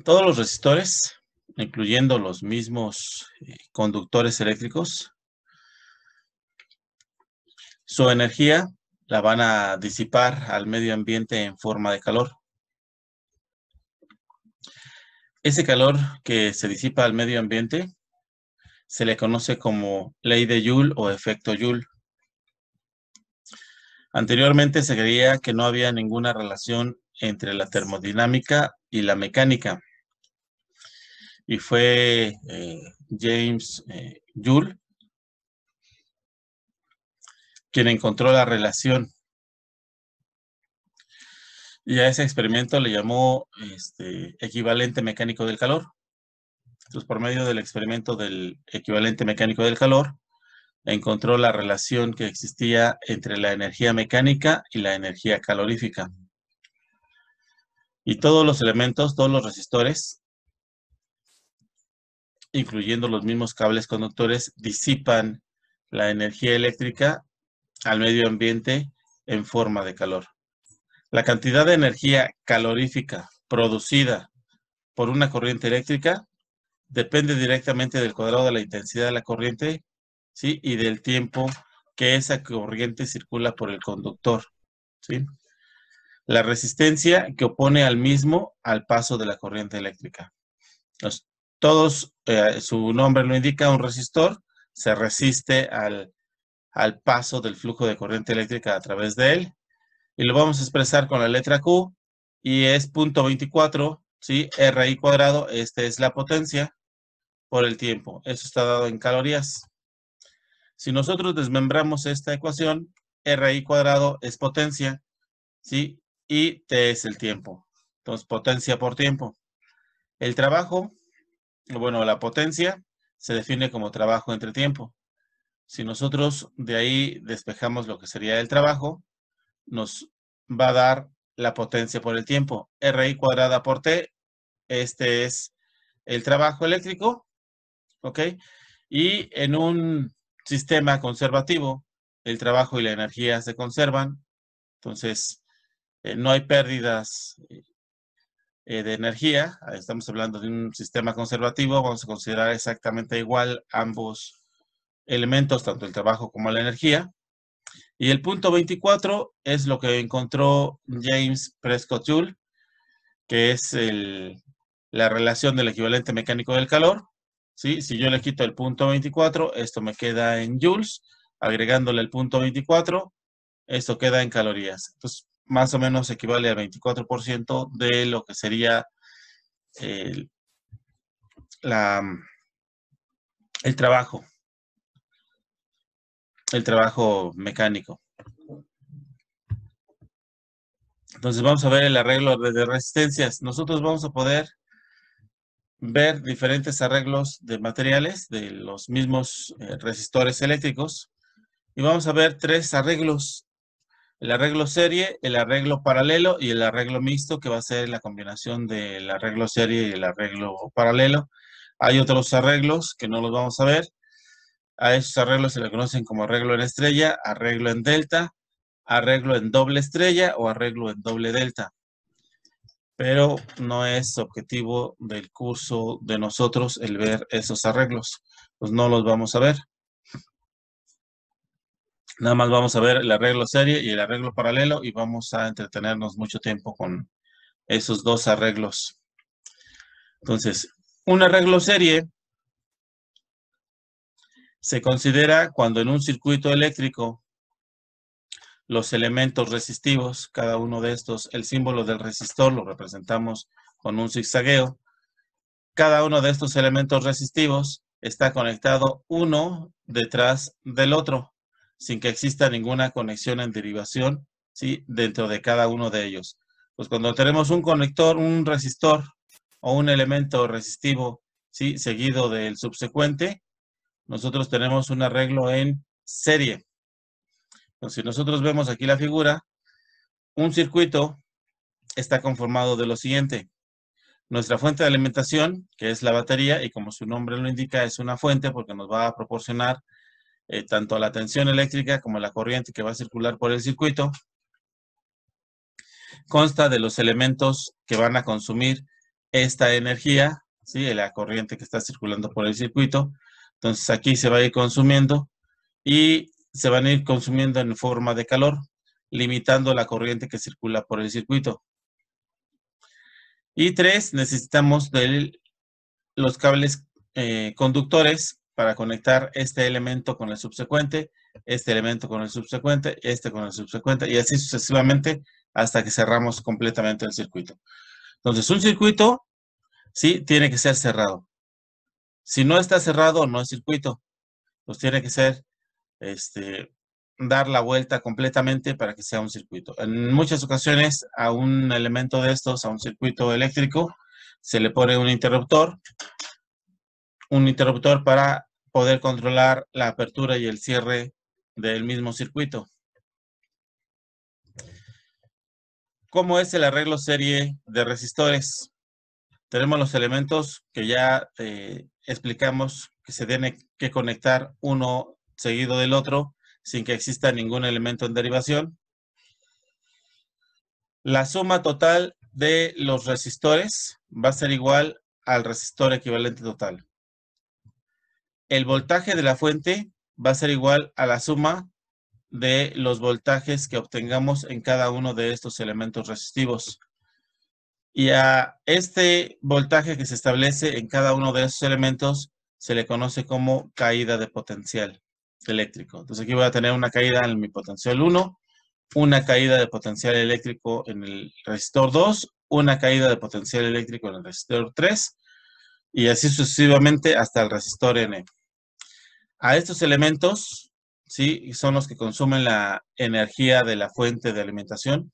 Todos los resistores, incluyendo los mismos conductores eléctricos, su energía la van a disipar al medio ambiente en forma de calor. Ese calor que se disipa al medio ambiente se le conoce como ley de Joule o efecto Joule. Anteriormente se creía que no había ninguna relación entre la termodinámica y la mecánica. Y fue James Joule quien encontró la relación. Y a ese experimento le llamó equivalente mecánico del calor. Entonces, por medio del experimento del equivalente mecánico del calor, encontró la relación que existía entre la energía mecánica y la energía calorífica. Y todos los elementos, todos los resistores, incluyendo los mismos cables conductores, disipan la energía eléctrica al medio ambiente en forma de calor. La cantidad de energía calorífica producida por una corriente eléctrica depende directamente del cuadrado de la intensidad de la corriente, ¿sí? Y del tiempo que esa corriente circula por el conductor, ¿sí? La resistencia que opone al mismo al paso de la corriente eléctrica. Entonces, su nombre lo indica, un resistor se resiste al paso del flujo de corriente eléctrica a través de él. Y lo vamos a expresar con la letra Q, y es 0.24, ¿sí? RI cuadrado, esta es la potencia por el tiempo. Eso está dado en calorías. Si nosotros desmembramos esta ecuación, RI cuadrado es potencia, ¿sí? Y T es el tiempo. Entonces, potencia por tiempo. El trabajo, bueno, la potencia se define como trabajo entre tiempo. Si nosotros de ahí despejamos lo que sería el trabajo, nos va a dar la potencia por el tiempo. RI cuadrada por T, este es el trabajo eléctrico, ¿ok? Y en un sistema conservativo, el trabajo y la energía se conservan, entonces no hay pérdidas de energía. Estamos hablando de un sistema conservativo, vamos a considerar exactamente igual ambos elementos, tanto el trabajo como la energía. Y el punto 24 es lo que encontró James Prescott Joule, que es la relación del equivalente mecánico del calor, ¿sí? Si yo le quito el punto 24, esto me queda en joules. Agregándole el punto 24, esto queda en calorías. Entonces, más o menos equivale al 24% de lo que sería el trabajo mecánico. Entonces vamos a ver el arreglo de resistencias. Nosotros vamos a poder ver diferentes arreglos de materiales de los mismos resistores eléctricos. Y vamos a ver tres arreglos. El arreglo serie, el arreglo paralelo y el arreglo mixto, que va a ser la combinación del arreglo serie y el arreglo paralelo. Hay otros arreglos que no los vamos a ver. A esos arreglos se le conocen como arreglo en estrella, arreglo en delta, arreglo en doble estrella o arreglo en doble delta. Pero no es objetivo del curso de nosotros el ver esos arreglos. Pues no los vamos a ver. Nada más vamos a ver el arreglo serie y el arreglo paralelo y vamos a entretenernos mucho tiempo con esos dos arreglos. Entonces, un arreglo serie se considera cuando en un circuito eléctrico los elementos resistivos, cada uno de estos, el símbolo del resistor lo representamos con un zigzagueo. Cada uno de estos elementos resistivos está conectado uno detrás del otro, sin que exista ninguna conexión en derivación, ¿sí? Dentro de cada uno de ellos. Pues cuando tenemos un conector, un resistor o un elemento resistivo, ¿sí? Seguido del subsecuente, nosotros tenemos un arreglo en serie. Entonces, si nosotros vemos aquí la figura, un circuito está conformado de lo siguiente. Nuestra fuente de alimentación, que es la batería, y como su nombre lo indica, es una fuente porque nos va a proporcionar tanto la tensión eléctrica como la corriente que va a circular por el circuito. Consta de los elementos que van a consumir esta energía, ¿sí? La corriente que está circulando por el circuito. Entonces aquí se va a ir consumiendo y se van a ir consumiendo en forma de calor, limitando la corriente que circula por el circuito. Y 3, necesitamos de los cables conductores para conectar este elemento con el subsecuente, este elemento con el subsecuente, este con el subsecuente, y así sucesivamente hasta que cerramos completamente el circuito. Entonces, un circuito, sí, tiene que ser cerrado. Si no está cerrado, no es circuito. Pues tiene que ser, dar la vuelta completamente para que sea un circuito. En muchas ocasiones, a un elemento de estos, a un circuito eléctrico, se le pone un interruptor para poder controlar la apertura y el cierre del mismo circuito. ¿Cómo es el arreglo serie de resistores? Tenemos los elementos que ya explicamos que se tiene que conectar uno seguido del otro sin que exista ningún elemento en derivación. La suma total de los resistores va a ser igual al resistor equivalente total. El voltaje de la fuente va a ser igual a la suma de los voltajes que obtengamos en cada uno de estos elementos resistivos. Y a este voltaje que se establece en cada uno de esos elementos se le conoce como caída de potencial eléctrico. Entonces aquí voy a tener una caída en mi potencial 1, una caída de potencial eléctrico en el resistor 2, una caída de potencial eléctrico en el resistor 3 y así sucesivamente hasta el resistor N. A estos elementos, ¿sí? Son los que consumen la energía de la fuente de alimentación.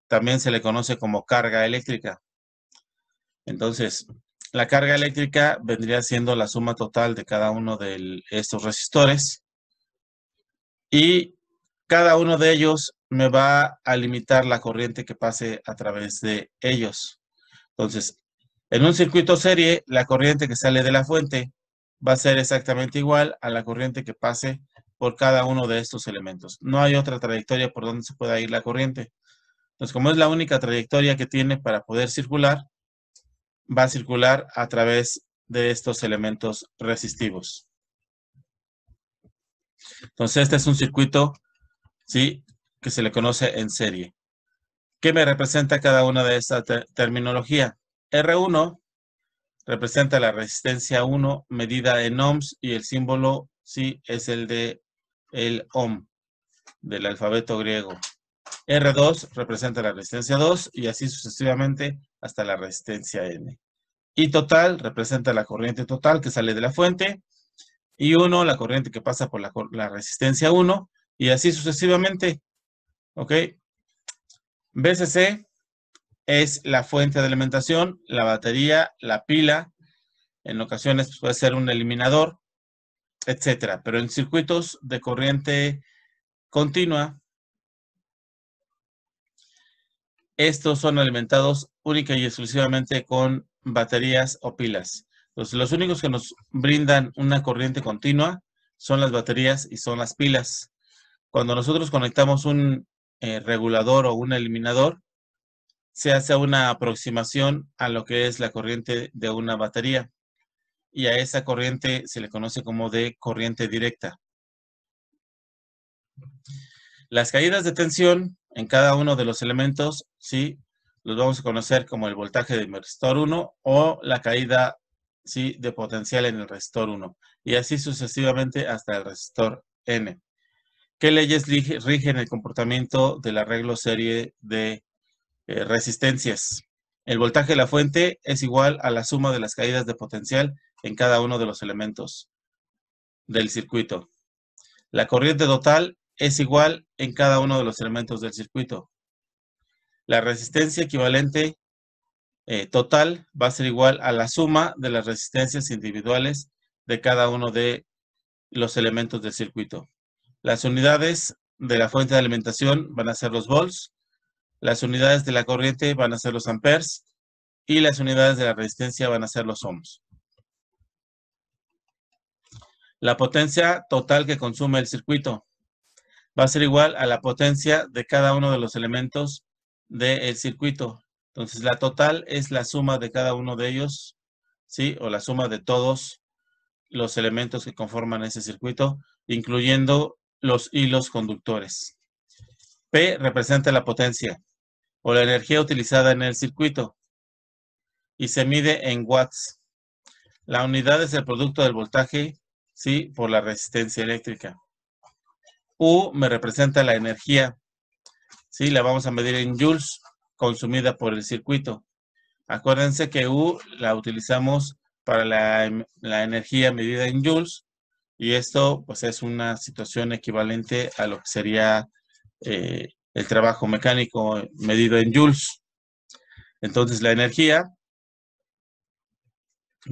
También se le conoce como carga eléctrica. Entonces, la carga eléctrica vendría siendo la suma total de cada uno de estos resistores. Y cada uno de ellos me va a limitar la corriente que pase a través de ellos. Entonces, en un circuito serie, la corriente que sale de la fuente va a ser exactamente igual a la corriente que pase por cada uno de estos elementos. No hay otra trayectoria por donde se pueda ir la corriente. Entonces, como es la única trayectoria que tiene para poder circular, va a circular a través de estos elementos resistivos. Entonces, este es un circuito, ¿sí?, que se le conoce en serie. ¿Qué me representa cada una de esta terminología? R1 representa la resistencia 1 medida en ohms y el símbolo, sí, es el de el ohm del alfabeto griego. R2 representa la resistencia 2 y así sucesivamente hasta la resistencia N. Y total representa la corriente total que sale de la fuente. Y 1, la corriente que pasa por la resistencia 1 y así sucesivamente. ¿Ok? VCC es la fuente de alimentación, la batería, la pila. En ocasiones puede ser un eliminador, etcétera. Pero en circuitos de corriente continua, estos son alimentados única y exclusivamente con baterías o pilas. Entonces, los únicos que nos brindan una corriente continua son las baterías y son las pilas. Cuando nosotros conectamos un regulador o un eliminador, se hace una aproximación a lo que es la corriente de una batería. Y a esa corriente se le conoce como de corriente directa. Las caídas de tensión en cada uno de los elementos, sí, los vamos a conocer como el voltaje del resistor 1 o la caída, sí, de potencial en el resistor 1. Y así sucesivamente hasta el resistor N. ¿Qué leyes rigen el comportamiento del arreglo serie de resistencias? El voltaje de la fuente es igual a la suma de las caídas de potencial en cada uno de los elementos del circuito. La corriente total es igual en cada uno de los elementos del circuito. La resistencia equivalente total va a ser igual a la suma de las resistencias individuales de cada uno de los elementos del circuito. Las unidades de la fuente de alimentación van a ser los volts, las unidades de la corriente van a ser los amperes y las unidades de la resistencia van a ser los ohms. La potencia total que consume el circuito va a ser igual a la potencia de cada uno de los elementos del circuito. Entonces, la total es la suma de cada uno de ellos, ¿sí? O la suma de todos los elementos que conforman ese circuito, incluyendo los hilos conductores. P representa la potencia o la energía utilizada en el circuito y se mide en watts. La unidad es el producto del voltaje, ¿sí? Por la resistencia eléctrica. U me representa la energía, ¿sí? La vamos a medir en joules consumida por el circuito. Acuérdense que U la utilizamos para la energía medida en joules y esto pues es una situación equivalente a lo que sería el trabajo mecánico medido en joules. Entonces la energía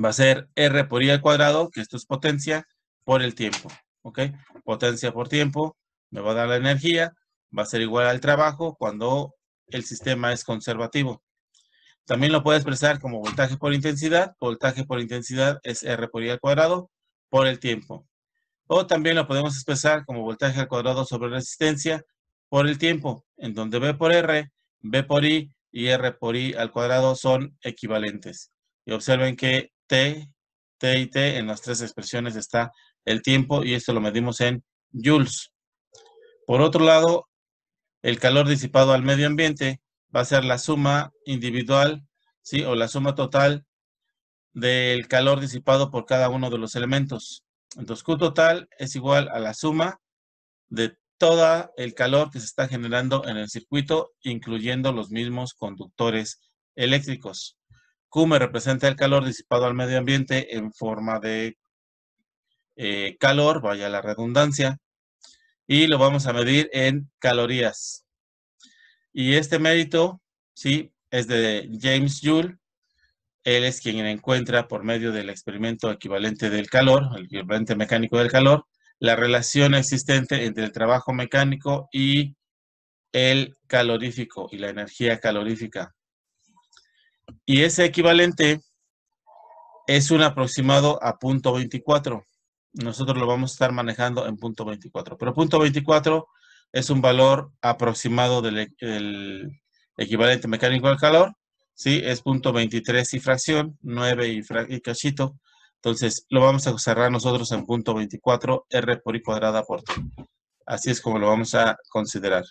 va a ser R por I al cuadrado, que esto es potencia, por el tiempo. ¿Ok? Potencia por tiempo me va a dar la energía, va a ser igual al trabajo cuando el sistema es conservativo. También lo puedo expresar como voltaje por intensidad. Voltaje por intensidad es R por I al cuadrado por el tiempo. O también lo podemos expresar como voltaje al cuadrado sobre resistencia por el tiempo, en donde V por R, V por I y R por I al cuadrado son equivalentes. Y observen que T y T en las tres expresiones está el tiempo y esto lo medimos en joules. Por otro lado, el calor disipado al medio ambiente va a ser la suma individual, ¿sí? O la suma total del calor disipado por cada uno de los elementos. Entonces, Q total es igual a la suma de todo el calor que se está generando en el circuito, incluyendo los mismos conductores eléctricos. Q me representa el calor disipado al medio ambiente en forma de calor, vaya la redundancia, y lo vamos a medir en calorías. Y este mérito, sí, es de James Joule. Él es quien encuentra por medio del experimento equivalente del calor, el equivalente mecánico del calor, la relación existente entre el trabajo mecánico y el calorífico y la energía calorífica. Y ese equivalente es un aproximado a 0.24. Nosotros lo vamos a estar manejando en 0.24. Pero 0.24 es un valor aproximado del equivalente mecánico al calor. ¿Sí? Es 0.23 y fracción, 9 y cachito. Entonces, lo vamos a cerrar nosotros en 0.24 R por I cuadrada por T. Así es como lo vamos a considerar.